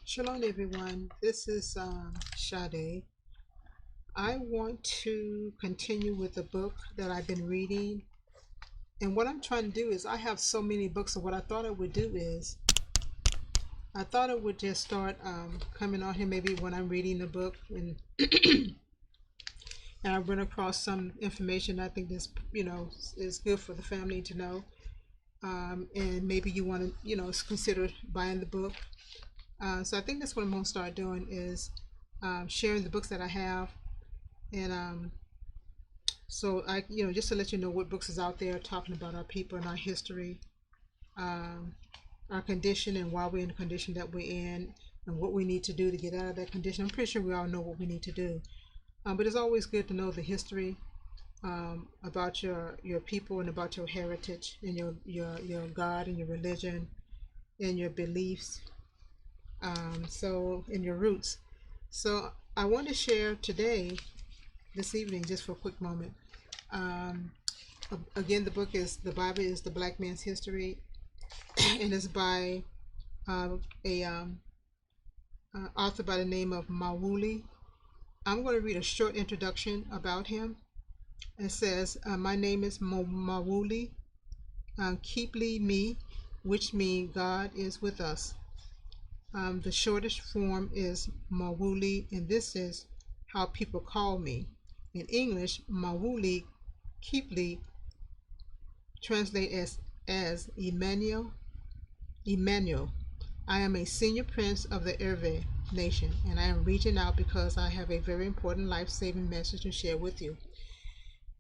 Shalom, everyone. This is Sade. I want to continue with the book that I've been reading. And what I'm trying to do is, I have so many books. So, what I thought I would do is, I thought I would just start coming on here maybe when I'm reading the book and I run across some information I think this, is good for the family to know. And maybe you want to, consider buying the book. So I think that's what I'm going to start doing is sharing the books that I have. And so just to let you know what books is out there talking about our people and our history, um, our condition and why we're in the condition that we're in, and what we need to do to get out of that condition. I'm pretty sure we all know what we need to do, but it's always good to know the history about your people and about your heritage and your God and your religion and your beliefs. So in your roots. So I want to share today, this evening, just for a quick moment. Um, Again, the Bible is the Black man's history, and it's by a author by the name of Mawuli. I'm going to read a short introduction about him. It says, "My name is Mawuli, Keeply me, which means God is with us." The shortest form is Mawuli, and this is how people call me. In English, Mawuli Keeply translate as Emmanuel. Emmanuel. I am a senior prince of the Herve nation, and I am reaching out because I have a very important life-saving message to share with you.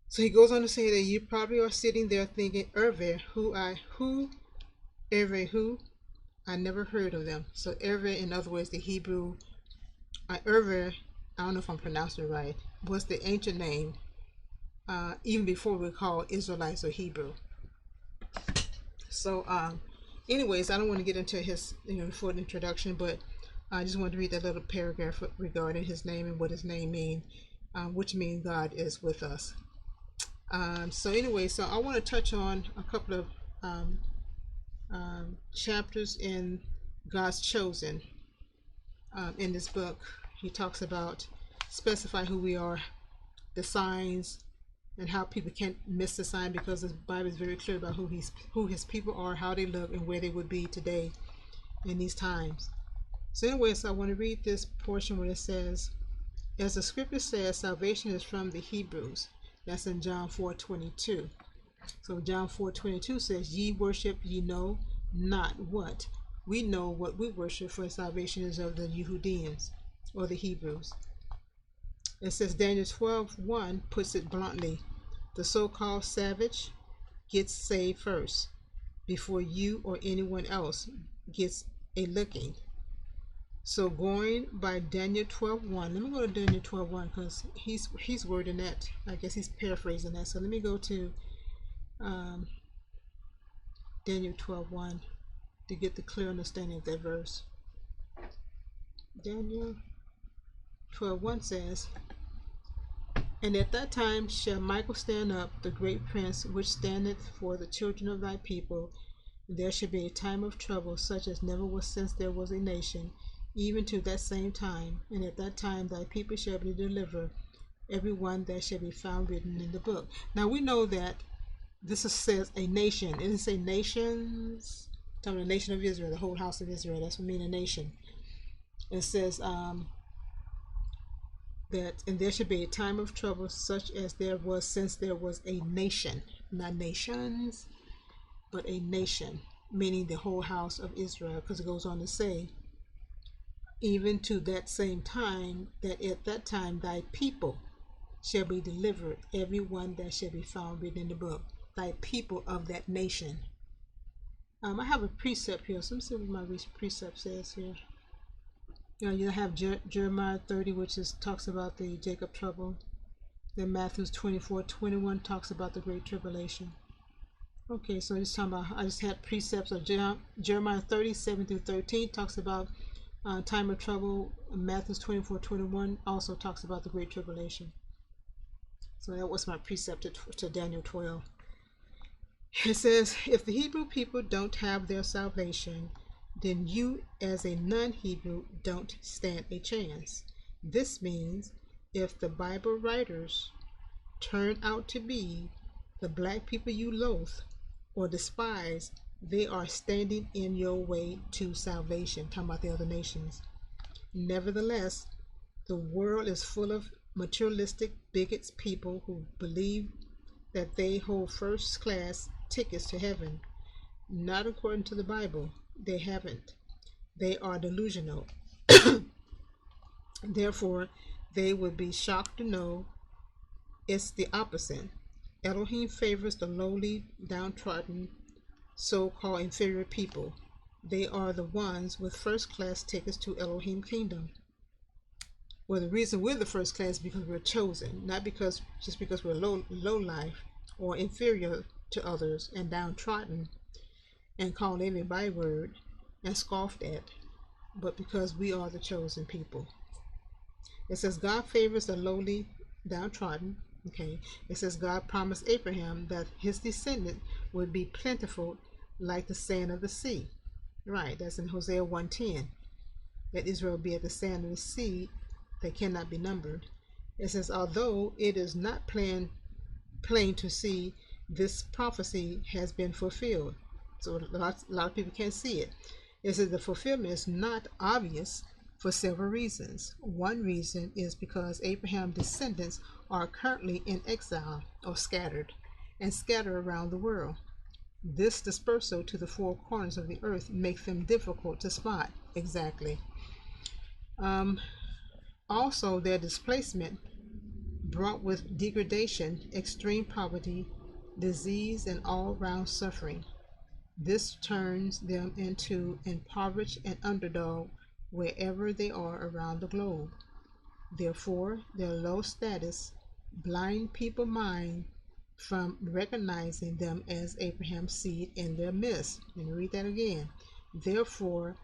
So he goes on to say that you probably are sitting there thinking, Herve, Herve, who? I never heard of them. So Herve, in other words, the Hebrew, Herve, I don't know if I'm pronouncing it right, was the ancient name, even before we call Israelites or Hebrew. So, anyways, I don't want to get into his, full introduction, but I just wanted to read that little paragraph regarding his name and what his name means, which means God is with us. So I want to touch on a couple of chapters in God's Chosen. In this book, he talks about specify who we are, the signs, and how people can't miss the sign, because the Bible is very clear about who his people are, how they look, and where they would be today in these times. So I want to read this portion where it says, as the scripture says, salvation is from the Hebrews. That's in John 4:22. So John 4:22 says, ye worship ye know not what. We know what we worship, for salvation is of the Yehudians, or the Hebrews. It says Daniel 12:1 puts it bluntly. The so-called savage gets saved first, before you or anyone else gets a licking. So going by Daniel 12:1, let me go to Daniel 12:1 because he's wording that. I guess he's paraphrasing that. So let me go to um, Daniel 12:1 to get the clear understanding of that verse. Daniel 12:1 says, and at that time shall Michael stand up, the great prince, which standeth for the children of thy people. And there shall be a time of trouble, such as never was since there was a nation, even to that same time. And at that time thy people shall be delivered, every one that shall be found written in the book. Now we know that says a nation. It doesn't say nations. It's talking about the nation of Israel, the whole house of Israel. That's what means a nation. It says that, and there should be a time of trouble such as there was since there was a nation, not nations, but a nation, meaning the whole house of Israel, because it goes on to say, even to that same time, that at that time thy people shall be delivered, every one that shall be found written in the book, thy people of that nation. I have a precept here, so let me see what my precept says here. You have Jeremiah 30, which talks about the Jacob trouble. Then Matthew 24:21 talks about the Great Tribulation. Okay, so I just had precepts of Jeremiah 37 through 13 talks about time of trouble. Matthew 24:21 also talks about the Great Tribulation. So that was my precept to Daniel 12. It says, if the Hebrew people don't have their salvation, then you as a non-Hebrew don't stand a chance. This means if the Bible writers turn out to be the black people you loathe or despise, they are standing in your way to salvation. Talking about the other nations. Nevertheless, the world is full of materialistic bigots, people who believe that they hold first class tickets to heaven. Not according to the Bible. They haven't. They are delusional. Therefore, they would be shocked to know it's the opposite. Elohim favors the lowly, downtrodden, so-called inferior people. They are the ones with first-class tickets to Elohim kingdom. Well, the reason we're the first class is because we're chosen, not because we're low life or inferior to others and downtrodden and called every byword and scoffed at, but because we are the chosen people. It says God favors the lowly, downtrodden. Okay. It says God promised Abraham that his descendant would be plentiful like the sand of the sea. Right, that's in Hosea 1:10. That Israel be at the sand of the sea, they cannot be numbered. It says, although it is not plain to see, this prophecy has been fulfilled. So a lot of people can't see it. It says the fulfillment is not obvious for several reasons. One reason is because Abraham's descendants are currently in exile or scattered around the world. This dispersal to the four corners of the earth makes them difficult to spot exactly. Also, their displacement brought with degradation, extreme poverty, disease, and all-round suffering. This turns them into impoverished and underdog wherever they are around the globe. Therefore, their low status blind people's mind from recognizing them as Abraham's seed in their midst. Let me read that again. Therefore,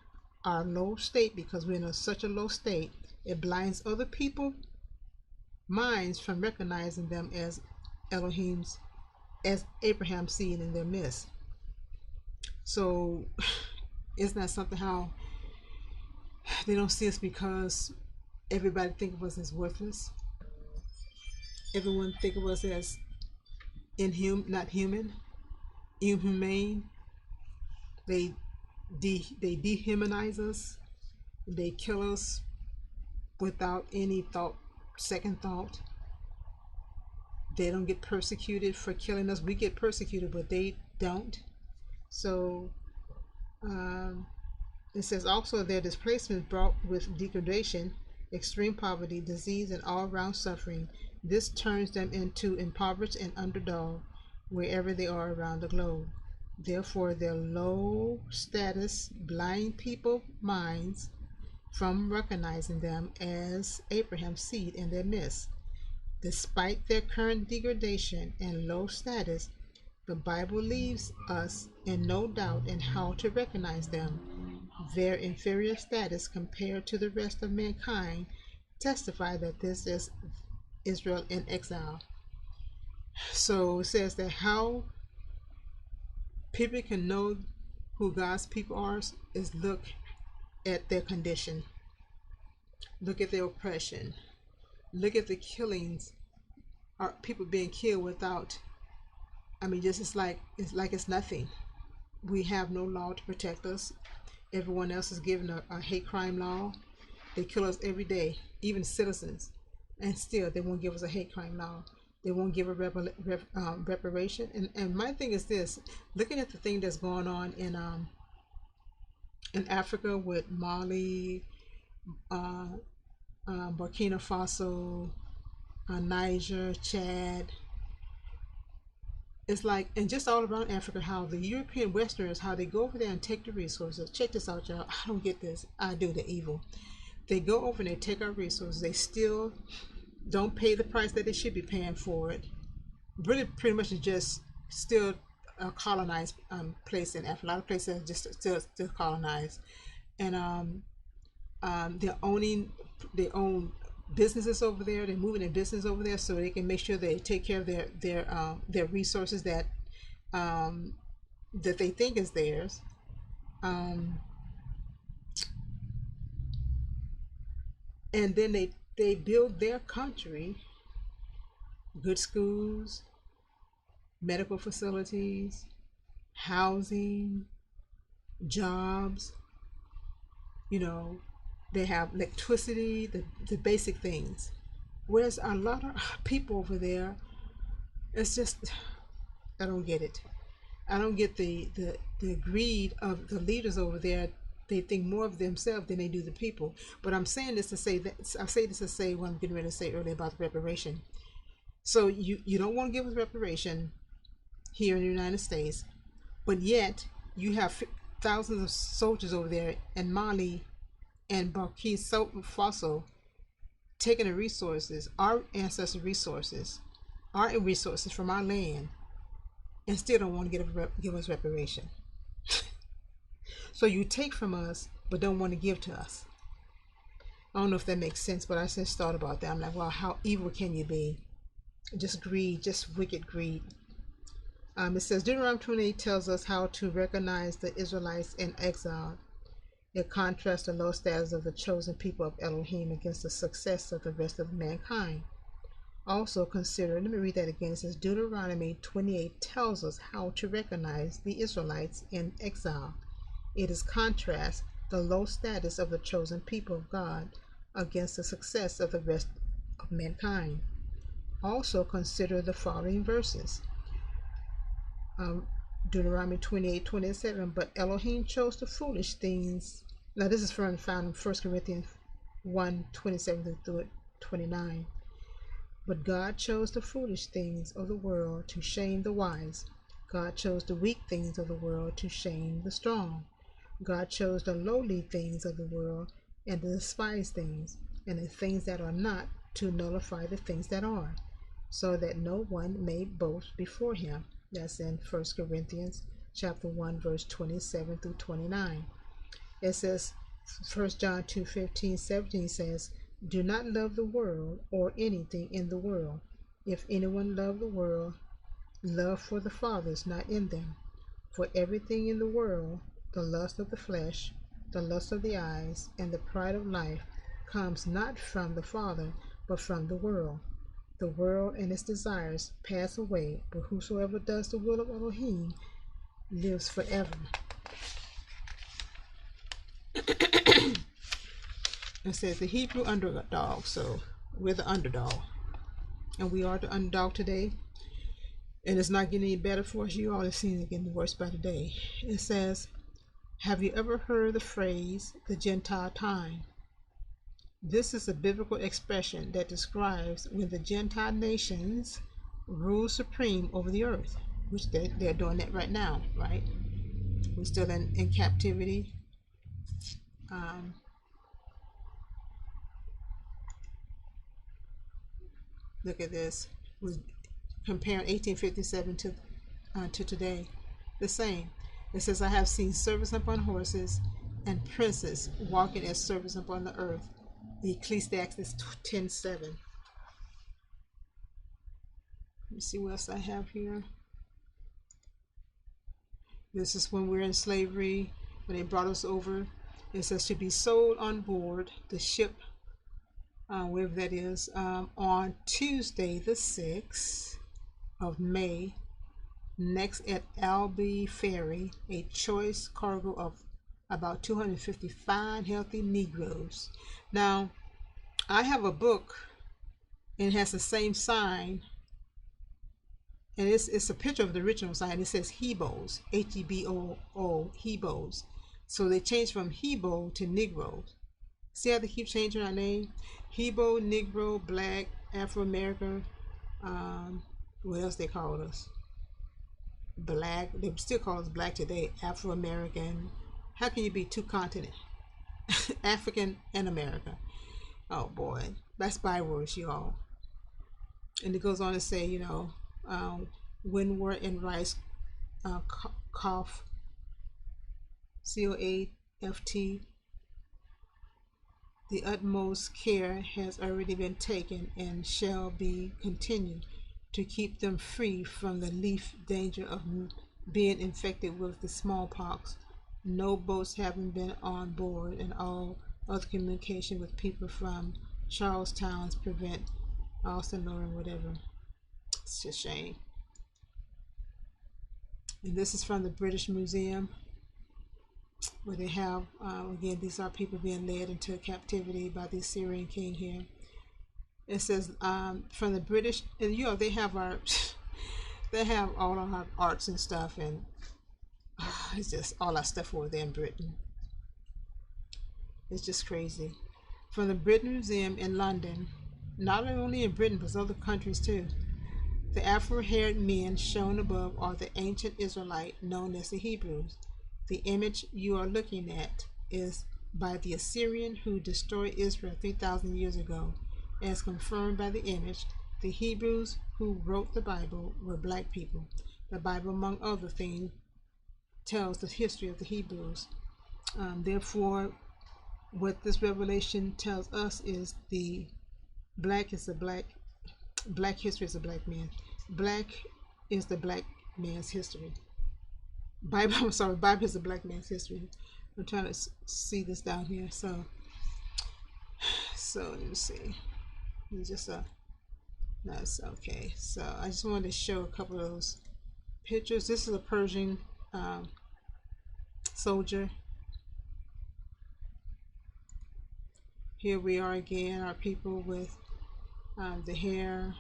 our low state, because we're in such a low state, it blinds other people's minds from recognizing them as Abraham's seed in their midst. So, isn't that something how they don't see us because everybody think of us as worthless? Everyone think of us as not human, inhumane. They dehumanize us. They kill us without any second thought. They don't get persecuted for killing us. We get persecuted, but they don't. So it says also their displacement brought with degradation, extreme poverty, disease, and all-round suffering. This turns them into impoverished and underdog wherever they are around the globe. Therefore, their low status blind people's minds from recognizing them as Abraham's seed in their midst. Despite their current degradation and low status, the Bible leaves us in no doubt in how to recognize them. Their inferior status compared to the rest of mankind testify that this is Israel in exile. So it says that how people can know who God's people are is look at their condition, look at their oppression, look at the killings, are people being killed without, just it's nothing. We have no law to protect us. Everyone else is given a hate crime law. They kill us every day, even citizens, and still they won't give us a hate crime law. They won't give a reparation. And my thing is this: looking at the thing that's going on in Africa with Mali, Burkina Faso, Niger, Chad. It's like, and just all around Africa, how the European Westerners, how they go over there and take the resources. Check this out, y'all. I don't get this. I do the evil. They go over and they take our resources. They still don't pay the price that they should be paying for it. Really, pretty much is just still a colonized place in Africa. A lot of places are just still colonized, and they're owning their own businesses over there. They're moving their business over there so they can make sure they take care of their resources that they think is theirs. And then they build their country, good schools, medical facilities, housing, jobs, you know, they have electricity, the basic things. Whereas a lot of people over there, it's just, I don't get it. I don't get the greed of the leaders over there. They think more of themselves than they do the people. But I'm saying this to say that, I say this to say what I'm getting ready to say earlier about the reparation. So you don't want to give us reparation here in the United States, but yet you have thousands of soldiers over there in Mali and Burkina Faso taking the resources, our ancestral resources, our resources from our land, and still don't want to give us reparation. So you take from us, but don't want to give to us. I don't know if that makes sense, but I just thought about that. I'm like, wow, how evil can you be? Just greed, just wicked greed. It says Deuteronomy 28 tells us how to recognize the Israelites in exile. It contrasts the low status of the chosen people of Elohim against the success of the rest of mankind. Also consider, let me read that again. It says Deuteronomy 28 tells us how to recognize the Israelites in exile. It is contrast the low status of the chosen people of God against the success of the rest of mankind. Also consider the following verses. Deuteronomy 28:27. But Elohim chose the foolish things. Now this is found in 1 Corinthians 1:27 through 29. But God chose the foolish things of the world to shame the wise. God chose the weak things of the world to shame the strong. God chose the lowly things of the world and the despised things and the things that are not to nullify the things that are, so that no one may boast before him. That's in 1 Corinthians chapter 1, verse 27 through 29. It says, 1 John 2:15-17 says, do not love the world or anything in the world. If anyone love the world, love for the Father is not in them. For everything in the world, the lust of the flesh, the lust of the eyes, and the pride of life, comes not from the Father, but from the world. The world and its desires pass away, but whosoever does the will of Elohim lives forever. It says the Hebrew underdog, so we're the underdog. And we are the underdog today. And it's not getting any better for us. You all have seen it getting worse by the day. It says, have you ever heard the phrase, the Gentile time? This is a biblical expression that describes when the Gentile nations rule supreme over the earth, which they're doing that right now, right? We're still in captivity. Look at this. We're comparing 1857 to today. The same. It says, I have seen servants upon horses and princes walking as servants upon the earth. Ecclesiastes 10:7. Let me see what else I have here. This is when we're in slavery, when they brought us over. It says to be sold on board the ship, wherever that is, on Tuesday the 6th of May, next at Albee Ferry, a choice cargo of about 250 fine, healthy Negroes. Now, I have a book, and it has the same sign, and it's a picture of the original sign. It says Hebos, Heboo, Hebos. So they changed from Hebo to Negroes. See how they keep changing our name? Hebo, Negro, Black, Afro-American. What else they called us? Black. They still call us Black today. Afro-American. How can you be two continents? African and American. Oh boy, that's bywords, y'all. And it goes on to say, Windward and Rice, cough, COAFT. The utmost care has already been taken and shall be continued to keep them free from the least danger of being infected with the smallpox. No boats having been on board, and all other communication with people from Charlestown prevent Austin, Lauren, whatever. It's a shame. And this is from the British Museum, where they have, again, these are people being led into captivity by the Assyrian king here. It says from the British, and they have our, they have all of our arts and stuff, and it's just all our stuff over there in Britain. It's just crazy. From the British Museum in London, not only in Britain but other countries too. The Afro-haired men shown above are the ancient Israelite known as the Hebrews. The image you are looking at is by the Assyrian who destroyed Israel 3,000 years ago. As confirmed by the image, the Hebrews who wrote the Bible were black people. The Bible, among other things, tells the history of the Hebrews. Therefore, what this revelation tells us is black history is a black man. Black is the black man's history. Bible is the black man's history. I'm trying to see this down here. So let me see. It's just that's okay. So I just wanted to show a couple of those pictures. This is a Persian soldier. Here we are again, our people with the hair,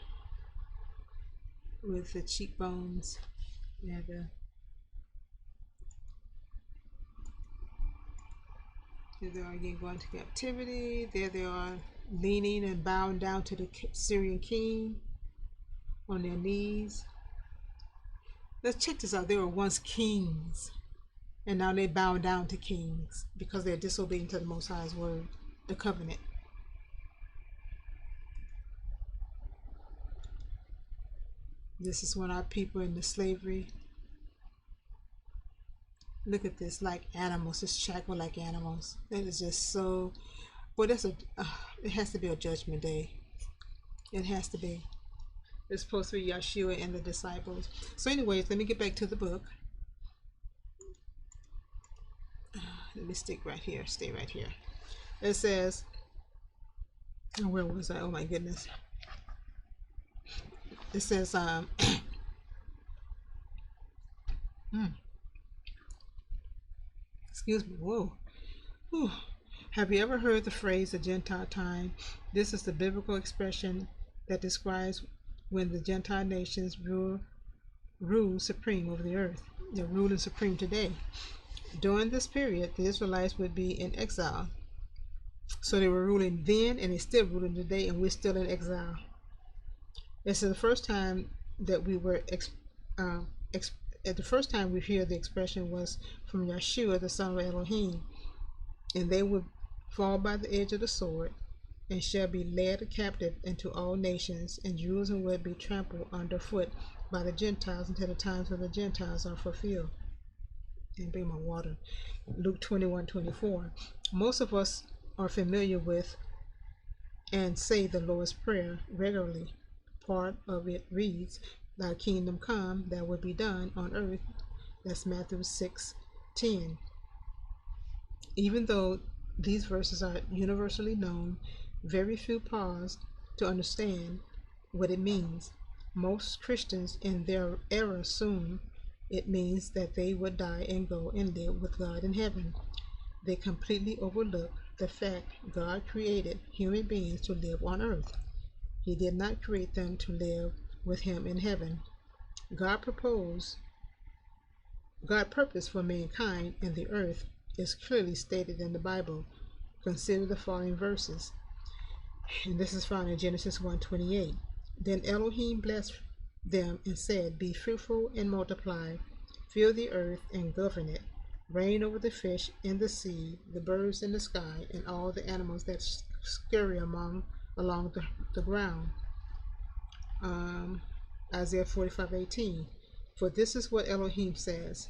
with the cheekbones, and here they are again going to captivity. There they are leaning and bowing down to the Syrian king on their knees. Let's check this out. They were once kings, and now they bow down to kings because they're disobedient to the Most High's word, the covenant. This is when our people in the slavery. Look at this, like animals, just shackled like animals. That is just so. Well, it has to be a judgment day. It has to be. It's supposed to be Yeshua and the disciples. So anyways, let me get back to the book. Let me stay right here. It says, where was I? Oh my goodness. It says, excuse me, whoa. Whew. Have you ever heard the phrase the Gentile time? This is the biblical expression that describes when the Gentile nations rule supreme over the earth. They're ruling supreme today. During this period, the Israelites would be in exile. So they were ruling then, and they're still ruling today, and we're still in exile. This is the first time that we were the first time we hear the expression was from Yeshua, the son of Elohim, and they would fall by the edge of the sword and shall be led captive into all nations, and Jerusalem will be trampled underfoot by the Gentiles until the times of the Gentiles are fulfilled. And bring my water. Luke 21:24. Most of us are familiar with and say the Lord's Prayer regularly. Part of it reads, "Thy kingdom come, thy will be done on earth." That's Matthew 6:10. Even though these verses are universally known, very few pause to understand what it means. Most Christians in their era assume it means that they would die and go and live with God in heaven. They completely overlook the fact God created human beings to live on earth. He did not create them to live with him in heaven. God's purpose for mankind and the earth is clearly stated in the Bible. Consider the following verses. And this is found in Genesis 1:28. Then Elohim blessed them and said, "Be fruitful and multiply, fill the earth and govern it. Reign over the fish in the sea, the birds in the sky, and all the animals that scurry along the ground." Isaiah 45:18. For this is what Elohim says: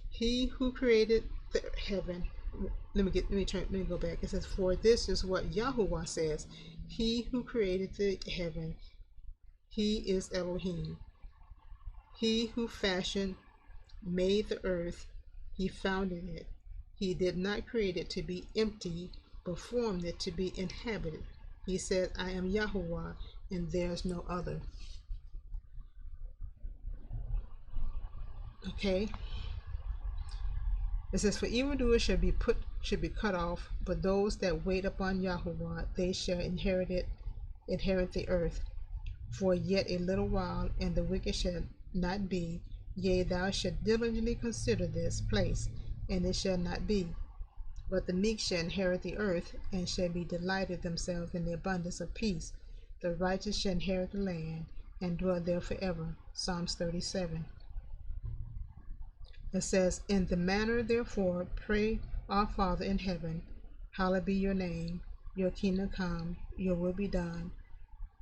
He who created the heaven. Let me go back. It says, for this is what Yahuwah says: He who created the heaven, he is Elohim. He who made the earth, he founded it. He did not create it to be empty but formed it to be inhabited. He said, I am Yahuwah, and there's no other. Okay. It says, for evildoers should be cut off, but those that wait upon Yahuwah, they shall inherit the earth. For yet a little while, and the wicked shall not be. Yea, thou shalt diligently consider this place, and it shall not be. But the meek shall inherit the earth, and shall be delighted themselves in the abundance of peace. The righteous shall inherit the land, and dwell there forever. Psalms 37. It says, in the manner therefore pray, our Father in heaven, hallowed be your name, your kingdom come, your will be done,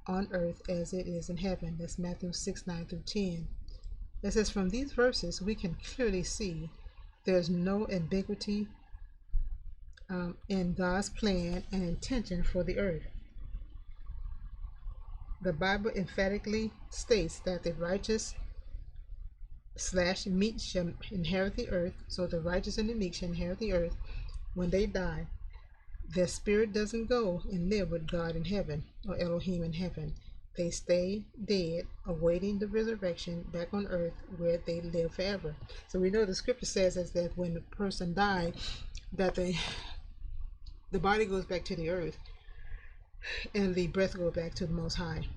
on earth as it is in heaven. That's Matthew 6:9-10. It says, from these verses we can clearly see there's no ambiguity in God's plan and intention for the earth. The Bible emphatically states that the righteous / meek shall inherit the earth. So the righteous and the meek shall inherit the earth. When they die, their spirit doesn't go and live with God in heaven or Elohim in heaven. They stay dead, awaiting the resurrection back on earth where they live forever. So we know the scripture says is that when a person died, that the body goes back to the earth and the breath goes back to the Most High.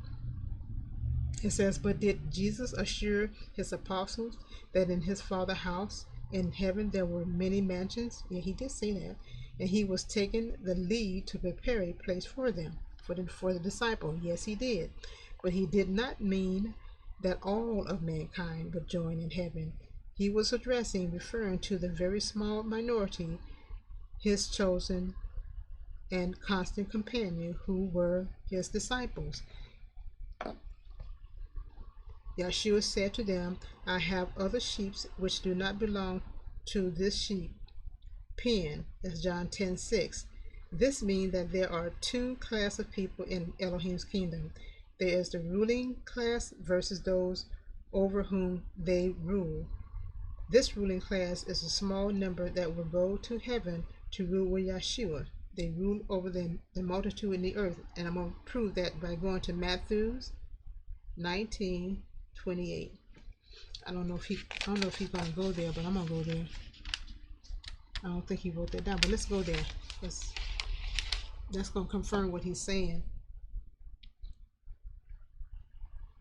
It says, but did Jesus assure his apostles that in his Father's house in heaven there were many mansions? Yeah, he did say that. And he was taking the lead to prepare a place for them, for the disciple. Yes, he did. But he did not mean that all of mankind would join in heaven. He was referring to the very small minority, his chosen and constant companion, who were his disciples. Yeshua said to them, I have other sheep which do not belong to this sheep pen. That's John 10:6. This means that there are two classes of people in Elohim's kingdom. There is the ruling class versus those over whom they rule. This ruling class is a small number that will go to heaven to rule with Yeshua. They rule over the multitude in the earth. And I'm going to prove that by going to Matthew 19:28. I don't know if he's going to go there, but I'm going to go there. I don't think he wrote that down, but let's go there. That's going to confirm what he's saying.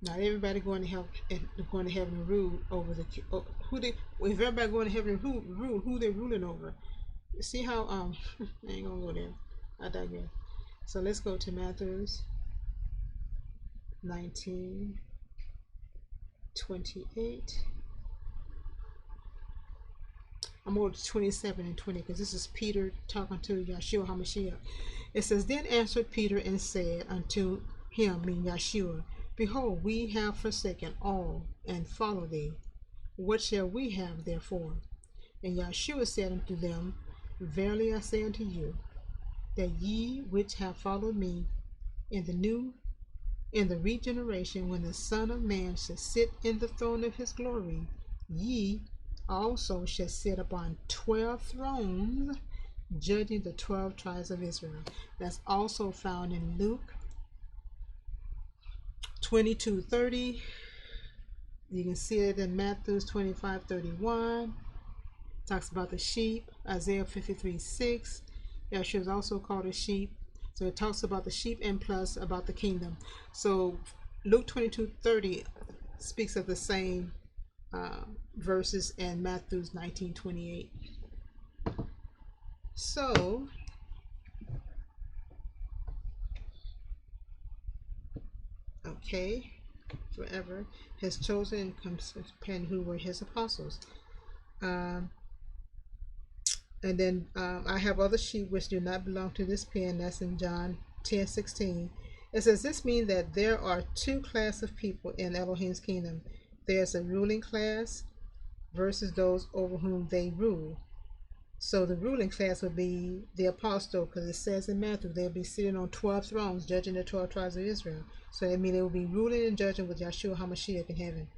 Not everybody going to heaven and rule over if everybody going to heaven and rule, who they ruling over? See how I ain't gonna go there. I digress. So let's go to Matthew 19:28. I'm going to 27 and 20 because this is Peter talking to Yeshua HaMashiach. It says, then answered Peter and said unto him, meaning Yeshua, behold, we have forsaken all and follow thee. What shall we have therefore? And Yeshua said unto them, verily I say unto you, that ye which have followed me in the regeneration, when the Son of Man shall sit in the throne of his glory, ye also shall sit upon 12 thrones, judging the 12 tribes of Israel. That's also found in Luke 22:30. You can see it in Matthew 25:31. Talks about the sheep. Isaiah 53:6. Yeshua is also called a sheep. So it talks about the sheep and plus about the kingdom. So Luke 22:30 speaks of the same verses in Matthew 19:28. So okay, forever his chosen companion who were his apostles. And then I have other sheep which do not belong to this pen. That's in John 10:16. It says this means that there are two classes of people in Elohim's kingdom. There's a ruling class versus those over whom they rule. So the ruling class would be the apostle, because it says in Matthew they'll be sitting on 12 thrones judging the 12 tribes of Israel. So that means they will be ruling and judging with Yeshua HaMashiach in heaven.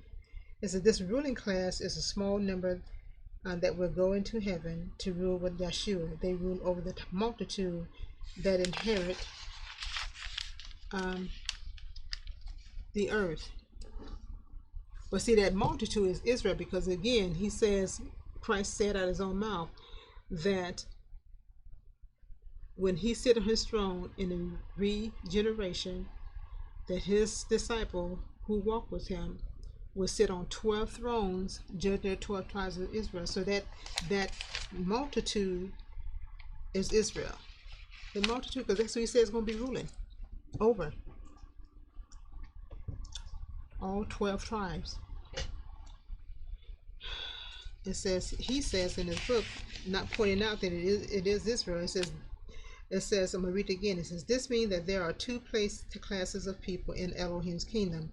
It says this ruling class is a small number that will go into heaven to rule with Yeshua. They rule over the multitude that inherit um, the earth. But see, that multitude is Israel, because again, he says, Christ said out of his own mouth that when he sit on his throne in the regeneration, that his disciple who walk with him will sit on 12 thrones, judging the 12 tribes of Israel. So that multitude is Israel. The multitude, because that's what he says is going to be ruling over all 12 tribes. He says in his book, not pointing out that it is Israel. It says, I'm going to read it again. It says, this means that there are two classes of people in Elohim's kingdom.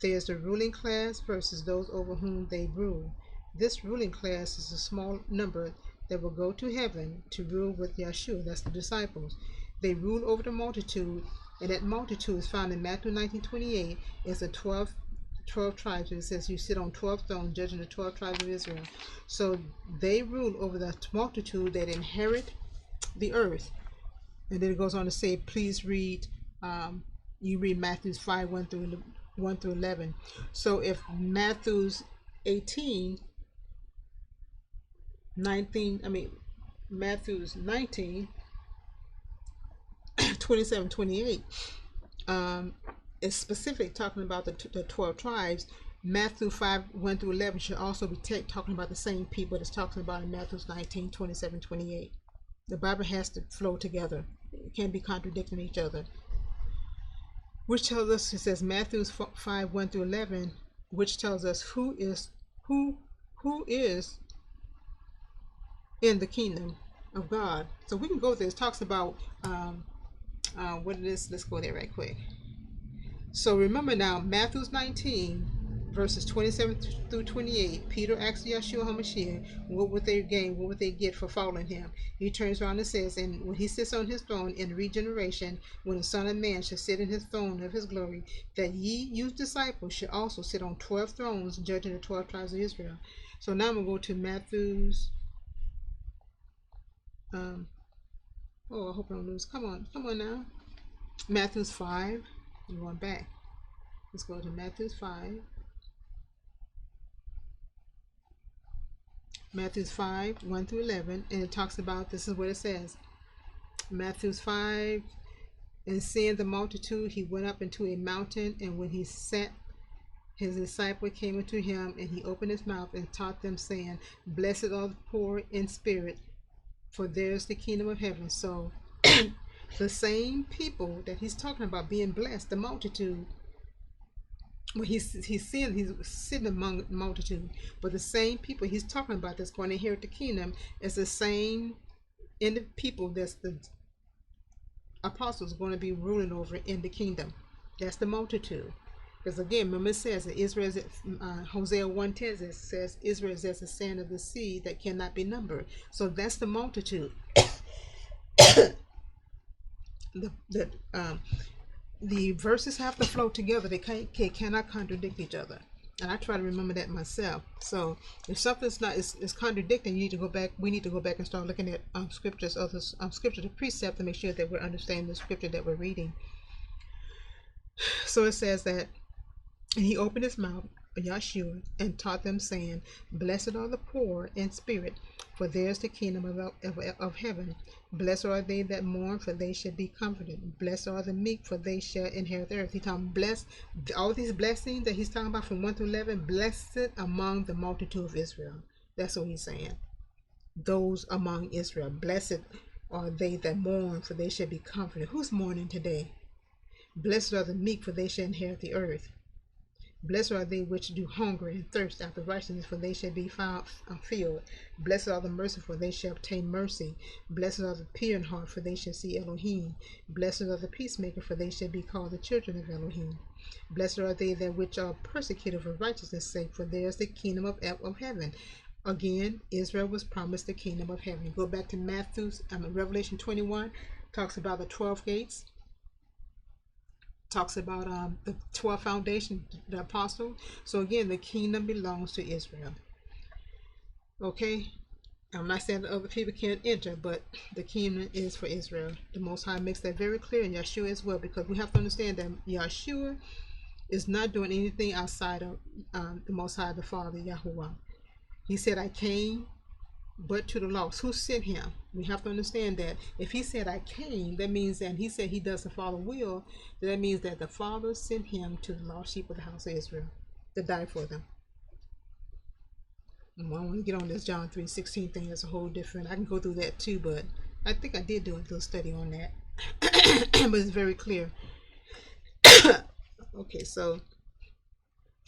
There is the ruling class versus those over whom they rule. This ruling class is a small number that will go to heaven to rule with Yeshua. That's the disciples. They rule over the multitude, and that multitude is found in Matthew 19:28 as the 12 tribes. It says you sit on 12 thrones judging the 12 tribes of Israel. So they rule over the multitude that inherit the earth. And then it goes on to say, please read, you read Matthew 5, 1 through 11. So if Matthew's 18, 19, Matthew's 19, 27, 28, is specific talking about the 12 tribes, Matthew 5, 1 through 11 should also be talking about the same people that's talking about in Matthew 19, 27, 28. The Bible has to flow together. It can't be contradicting each other. Which tells us, it says Matthew 5, 1 through 11, which tells us who is in the kingdom of God. So we can go there. It talks about what it is. Let's go there right quick. So remember now, Matthew 19, verses 27 through 28, Peter asks Yeshua HaMashiach, what would they gain, what would they get for following him? He turns around and says, and when he sits on his throne in regeneration, when the Son of Man shall sit in his throne of his glory, that ye, you disciples, should also sit on 12 thrones, judging the 12 tribes of Israel. So now I'm going to go to Matthew's, I hope I don't lose. Come on now. Matthew's 5. I'm going back. Let's go to Matthew's 5. Matthew's 5, 1 through 11, and it talks about, this is what it says. Matthew's 5, and seeing the multitude, he went up into a mountain, and when he sat, his disciple came unto him, and he opened his mouth and taught them, saying, blessed are the poor in spirit, for theirs the kingdom of heaven. So the same people that he's talking about being blessed, the multitude, well, he's sitting among the multitude, but the same people he's talking about that's going to inherit the kingdom is the same in the people that's the apostles are going to be ruling over in the kingdom. That's the multitude. Because again, remember it says that Israel is, Hosea 1:10 says Israel is as the sand of the sea that cannot be numbered. So that's the multitude. The verses have to flow together. They cannot contradict each other, and I try to remember that myself. So if something's not is contradicting, you need to go back. We need to go back and start looking at scriptures, other scripture to precept, to make sure that we're understanding the scripture that we're reading. So it says that, and he opened his mouth, Yeshua, and taught them, saying, blessed are the poor in spirit, for theirs the kingdom of heaven. Blessed are they that mourn, for they shall be comforted. Blessed are the meek, for they shall inherit the earth. He's talking blessed, all these blessings that he's talking about from 1 through 11, blessed among the multitude of Israel. That's what he's saying. Those among Israel. Blessed are they that mourn, for they shall be comforted. Who's mourning today? Blessed are the meek, for they shall inherit the earth. Blessed are they which do hunger and thirst after righteousness, for they shall be filled. Blessed are the merciful, for they shall obtain mercy. Blessed are the pure in heart, for they shall see Elohim. Blessed are the peacemakers, for they shall be called the children of Elohim. Blessed are they that which are persecuted for righteousness' sake, for theirs the kingdom of heaven. Again, Israel was promised the kingdom of heaven. Go back to Revelation 21, talks about the 12 gates. Talks about the 12 foundation, the apostle. So again, the kingdom belongs to Israel. Okay, I'm not saying that other people can't enter, but the kingdom is for Israel. The Most High makes that very clear, and Yeshua as well, because we have to understand that Yeshua is not doing anything outside of the Most High, the Father, Yahuwah. He said, I came but to the lost. Who sent him? We have to understand that if he said, I came, that means that he said he does the Father will, that means that the Father sent him to the lost sheep of the house of Israel to die for them. I want to get on this John 3:16 thing. That's a whole different. I can go through that too, but I think I did do a little study on that. But it's very clear. Okay, so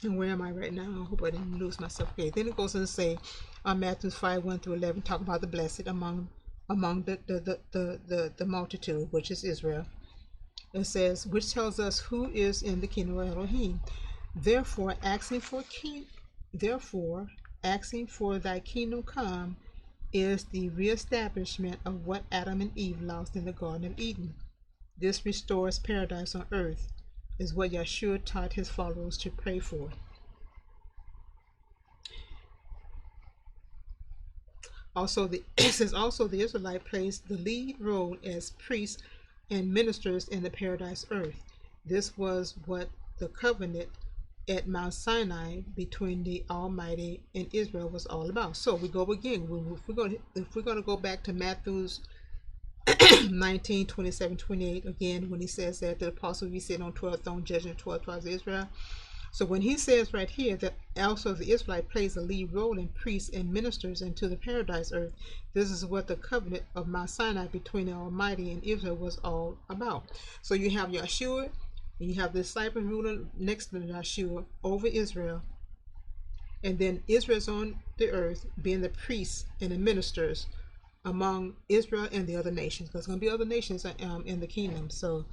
and where am I right now? I hope I didn't lose myself. Okay, then it goes on to say Matthew 5:1-11, talk about the blessed among the multitude, which is Israel. It says, which tells us who is in the kingdom of Elohim. Therefore, asking for thy kingdom come is the reestablishment of what Adam and Eve lost in the Garden of Eden. This restores paradise on earth, is what Yeshua taught his followers to pray for. It says also the Israelite plays the lead role as priests and ministers in the paradise earth. This was what the covenant at Mount Sinai between the Almighty and Israel was all about. So we go again. If we're going to go back to Matthew's 19:27-28 again, when he says that the apostle will be sitting on 12 thrones judging 12 tribes of Israel. So when he says right here that also the Israelite plays a lead role in priests and ministers into the paradise earth, this is what the covenant of Mount Sinai between the Almighty and Israel was all about. So you have Yeshua, and you have the disciple ruler next to Yeshua over Israel, and then Israel's on the earth being the priests and the ministers among Israel and the other nations, because there's going to be other nations in the kingdom. So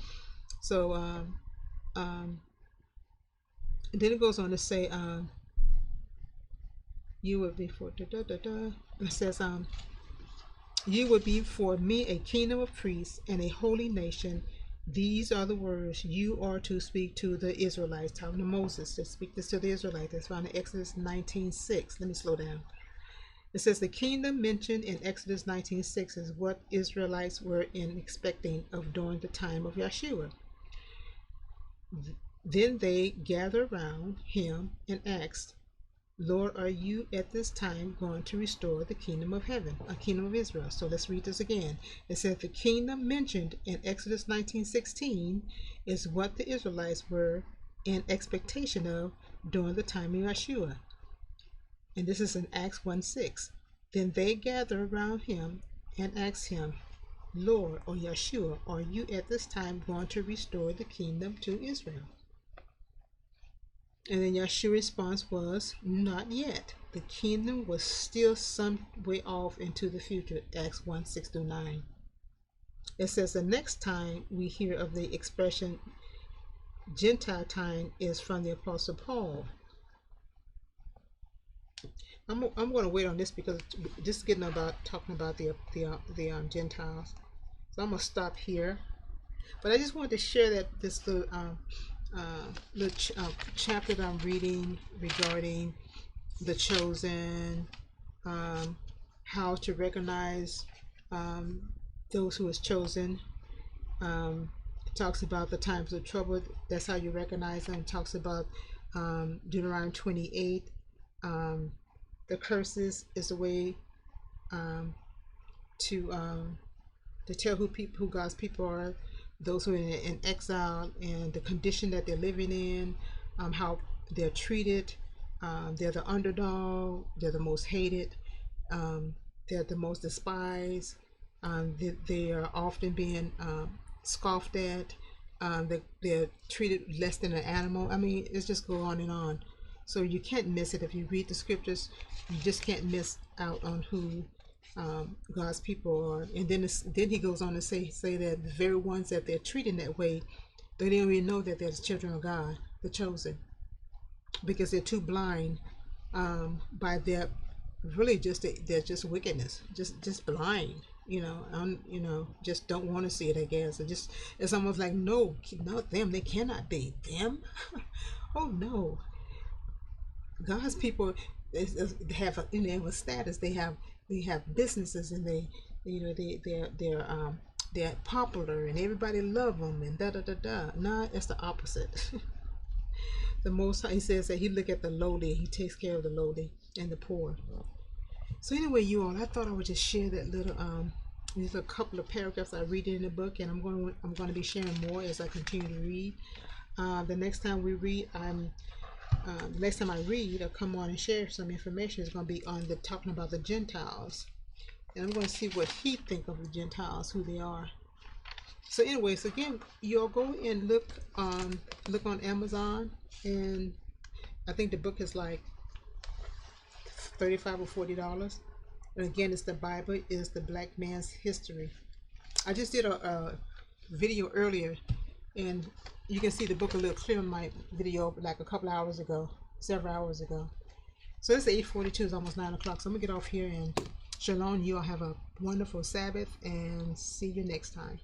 then it goes on to say, you would be for It says, you would be for me a kingdom of priests and a holy nation. These are the words you are to speak to the Israelites. Talking to Moses to speak this to the Israelites. That's found in Exodus 19:6. Let me slow down. It says the kingdom mentioned in Exodus 19:6 is what Israelites were expecting of during the time of Yeshua. Then they gathered around him and asked, Lord, are you at this time going to restore the kingdom of heaven, a kingdom of Israel? So let's read this again. It says the kingdom mentioned in Exodus 19:16 is what the Israelites were in expectation of during the time of Yeshua. And this is in Acts 1:6. Then they gathered around him and asked him, Lord, or Yeshua, are you at this time going to restore the kingdom to Israel? And then Yeshua's response was, not yet. The kingdom was still some way off into the future. Acts 1:6-9. It says the next time we hear of the expression Gentile time is from the Apostle Paul. I'm going to wait on this because this is talking about the Gentiles. So I'm going to stop here. But I just wanted to share that this chapter that I'm reading regarding the chosen, how to recognize those who is chosen. It talks about the times of trouble. That's how you recognize them. It talks about Deuteronomy 28. The curses is a way to tell who God's people are. Those who are in exile and the condition that they're living in, how they're treated. They're the underdog. They're the most hated. They're the most despised. They are often being scoffed at. They're treated less than an animal. I mean, it's just go on and on. So you can't miss it if you read the scriptures. You just can't miss out on who God's people are. And then he goes on to say that the very ones that they're treating that way, they don't even know that they're the children of God, the chosen, because they're too blind by their they're just wickedness, just blind, just don't want to see it. I guess it's almost like no, not them. They cannot be them. Oh no, God's people have a status. They have we have businesses, and they're popular and everybody love them and da da da da. Nah, it's the opposite. The Most High, he says that he look at the lowly, he takes care of the lowly and the poor. So anyway, you all, I thought I would just share that little these are a couple of paragraphs I read in the book, and I'm going to be sharing more as I continue to read. The next time we read, the next time I read or come on and share some information is going to be on the talking about the Gentiles, and I'm going to see what he think of the Gentiles, who they are. So anyways, again, you'll go and look on Amazon, and I think the book is like $35 or $40. And again, it's the Bible is the Black Man's History. I just did a video earlier, and you can see the book a little clearer in my video like a couple hours ago, several hours ago. So it's 8:42, it's almost 9 o'clock. So I'm gonna get off here, and shalom. You all have a wonderful Sabbath, and see you next time.